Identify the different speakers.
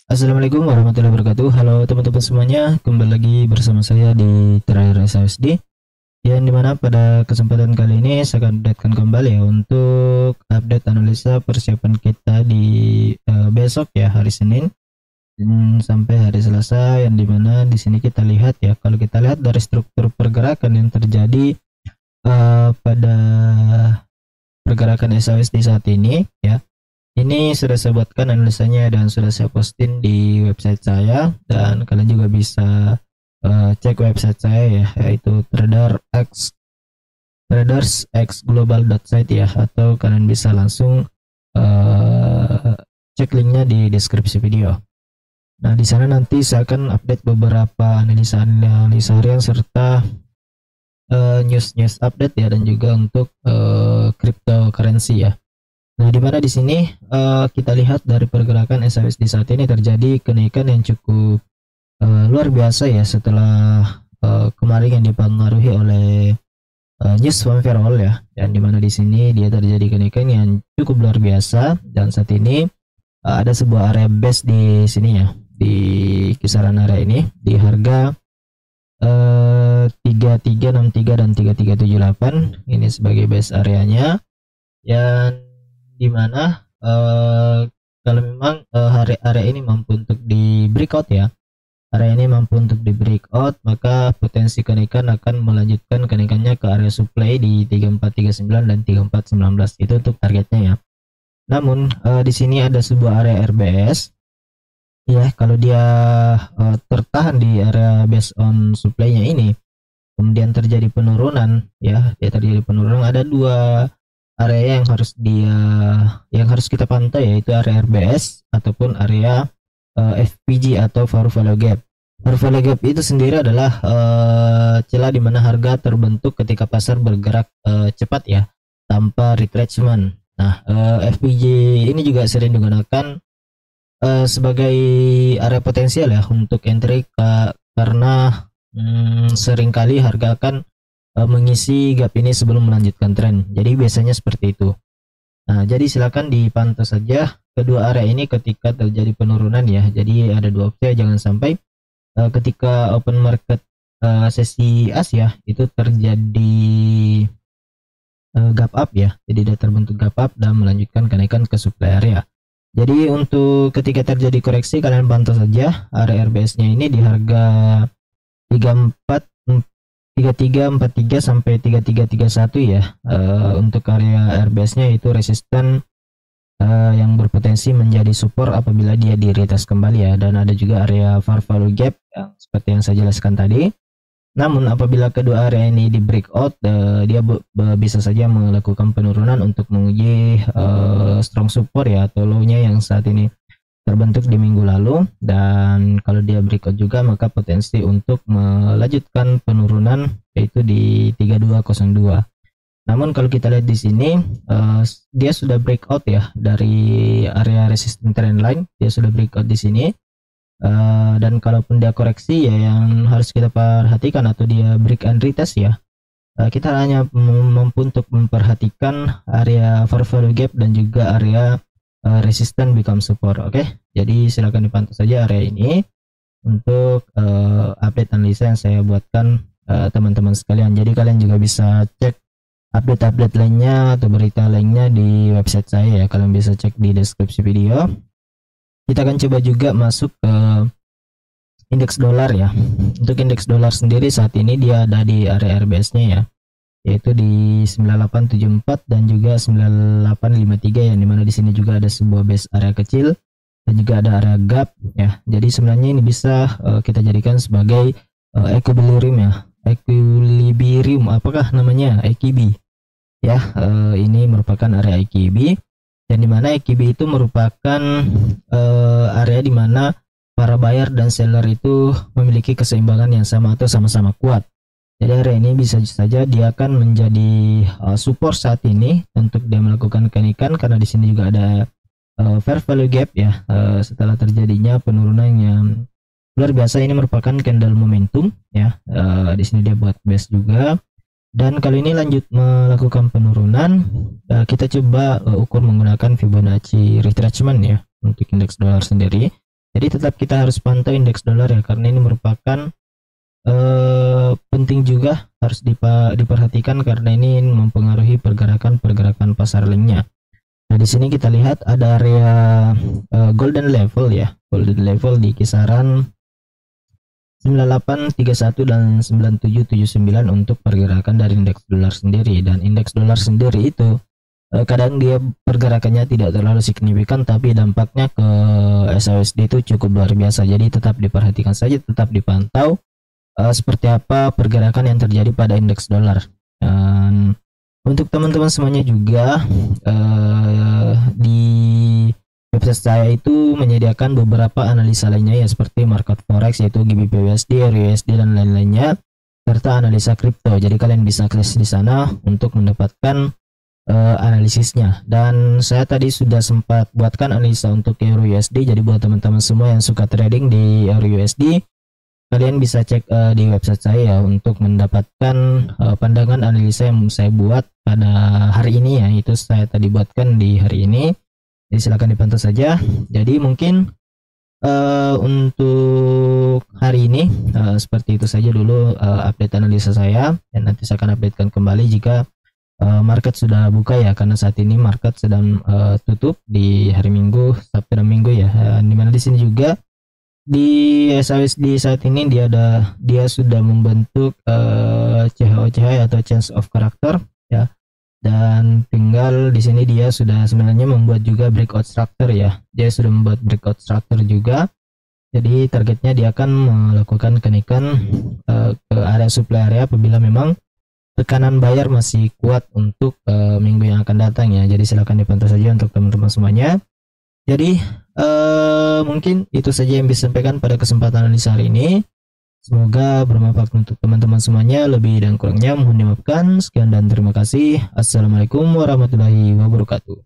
Speaker 1: Assalamualaikum warahmatullahi wabarakatuh. Halo teman-teman semuanya, kembali lagi bersama saya di Terakhir SASD. Yang dimana pada kesempatan kali ini saya akan updatekan kembali ya untuk update analisa persiapan kita di besok ya, hari Senin sampai hari Selasa. Yang dimana di sini kita lihat ya, kalau kita lihat dari struktur pergerakan yang terjadi pada pergerakan SASD saat ini ya. Ini sudah saya buatkan analisanya dan sudah saya posting di website saya, dan kalian juga bisa cek website saya ya, yaitu tradersxglobal.site ya, atau kalian bisa langsung cek linknya di deskripsi video. Nah, di sana nanti saya akan update beberapa analisa harian serta news update ya, dan juga untuk cryptocurrency ya. Nah, di mana di sini kita lihat dari pergerakan SASD saat ini terjadi kenaikan yang cukup luar biasa ya, setelah kemarin yang dipengaruhi oleh news from Ferrol ya, dan di mana di sini dia terjadi kenaikan yang cukup luar biasa, dan saat ini ada sebuah area base di sini ya, di kisaran area ini di harga 3363 dan 3378 ini sebagai base areanya. Dan dimana kalau memang area ini mampu untuk di breakout ya, area ini mampu untuk di breakout, maka potensi kenaikan akan melanjutkan kenaikannya ke area supply di 3439 dan 3419, itu untuk targetnya ya. Namun di sini ada sebuah area RBS ya, kalau dia tertahan di area based on supply-nya ini, kemudian terjadi penurunan ya, ada dua area yang harus kita pantau, yaitu area RBS ataupun area FPG atau Fair Value Gap. Fair Value Gap itu sendiri adalah celah di mana harga terbentuk ketika pasar bergerak cepat ya, tanpa retracement. Nah, FPG ini juga sering digunakan sebagai area potensial ya untuk entry karena seringkali harga akan mengisi gap ini sebelum melanjutkan tren. Jadi biasanya seperti itu. Nah, jadi silakan dipantau saja kedua area ini ketika terjadi penurunan ya. Jadi ada dua opsi, jangan sampai ketika open market sesi Asia itu terjadi gap up ya. Jadi dia terbentuk gap up dan melanjutkan kenaikan ke supply area. Jadi untuk ketika terjadi koreksi, kalian pantau saja area RBS-nya ini di harga 3343 sampai 3331 ya. Untuk area RBS-nya itu resisten yang berpotensi menjadi support apabila dia di retest kembali ya, dan ada juga area fair value gap yang seperti yang saya jelaskan tadi. Namun apabila kedua area ini di breakout, dia bisa saja melakukan penurunan untuk menguji strong support ya, atau low-nya yang saat ini terbentuk di minggu lalu. Dan kalau dia breakout juga, maka potensi untuk melanjutkan penurunan yaitu di 3202. Namun kalau kita lihat di sini dia sudah breakout ya dari area resistance trend line, dia sudah breakout di sini. Dan kalaupun dia koreksi ya, yang harus kita perhatikan atau dia break and retest ya, kita hanya mampu untuk memperhatikan area fair value gap dan juga area resisten become support. Oke, jadi silakan dipantau saja area ini untuk update analisa yang saya buatkan teman-teman sekalian. Jadi kalian juga bisa cek update lainnya atau berita lainnya di website saya ya, kalian bisa cek di deskripsi video. Kita akan coba juga masuk ke indeks dolar ya. Untuk indeks dolar sendiri saat ini dia ada di area RBS-nya ya, yaitu di 9874 dan juga 9853, yang dimana di sini juga ada sebuah base area kecil dan juga ada area gap ya. Jadi sebenarnya ini bisa kita jadikan sebagai equilibrium ya, apakah namanya EKB ya. Ini merupakan area EKB, dan dimana EKB itu merupakan area dimana para buyer dan seller itu memiliki keseimbangan yang sama atau sama-sama kuat. Jadi area ini bisa saja dia akan menjadi support saat ini untuk dia melakukan kenaikan, karena di sini juga ada fair value gap ya. Setelah terjadinya penurunan yang luar biasa, ini merupakan candle momentum ya. Di sini dia buat base juga, dan kali ini lanjut melakukan penurunan. Kita coba ukur menggunakan Fibonacci retracement ya untuk indeks dolar sendiri. Jadi tetap kita harus pantau indeks dolar ya, karena ini merupakan penting juga, harus diperhatikan karena ini mempengaruhi pergerakan pasar lainnya. Nah, di sini kita lihat ada area golden level ya. Golden level di kisaran 9831 dan 9779 untuk pergerakan dari indeks dolar sendiri. Dan indeks dolar sendiri itu kadang dia pergerakannya tidak terlalu signifikan, tapi dampaknya ke SAUSD itu cukup luar biasa. Jadi tetap diperhatikan saja, tetap dipantau seperti apa pergerakan yang terjadi pada indeks dolar. Dan untuk teman-teman semuanya juga di website saya itu menyediakan beberapa analisa lainnya ya, seperti market forex yaitu GBP/USD, EUR/USD dan lain-lainnya, serta analisa kripto. Jadi kalian bisa akses di sana untuk mendapatkan analisisnya. Dan saya tadi sudah sempat buatkan analisa untuk EUR/USD. Jadi buat teman-teman semua yang suka trading di EUR/USD, kalian bisa cek di website saya untuk mendapatkan pandangan analisa yang saya buat pada hari ini ya. Itu saya tadi buatkan di hari ini. Jadi silahkan dipantau saja. Jadi mungkin untuk hari ini seperti itu saja dulu update analisa saya, dan nanti saya akan updatekan kembali jika market sudah buka ya, karena saat ini market sedang tutup di hari Minggu, Sabtu dan Minggu ya. Dimana di sini juga di SAUSD saat ini dia sudah membentuk CHOCH atau change of character ya, dan tinggal di sini dia sudah sebenarnya membuat juga breakout structure ya. Dia sudah membuat breakout structure juga. Jadi targetnya dia akan melakukan kenaikan ke area supply area apabila memang tekanan buyer masih kuat untuk minggu yang akan datang ya. Jadi silakan dipantau saja untuk teman-teman semuanya. Jadi mungkin itu saja yang bisa sampaikan pada kesempatan analisa hari ini. Semoga bermanfaat untuk teman-teman semuanya. Lebih dan kurangnya mohon dimaafkan. Sekian dan terima kasih. Assalamualaikum warahmatullahi wabarakatuh.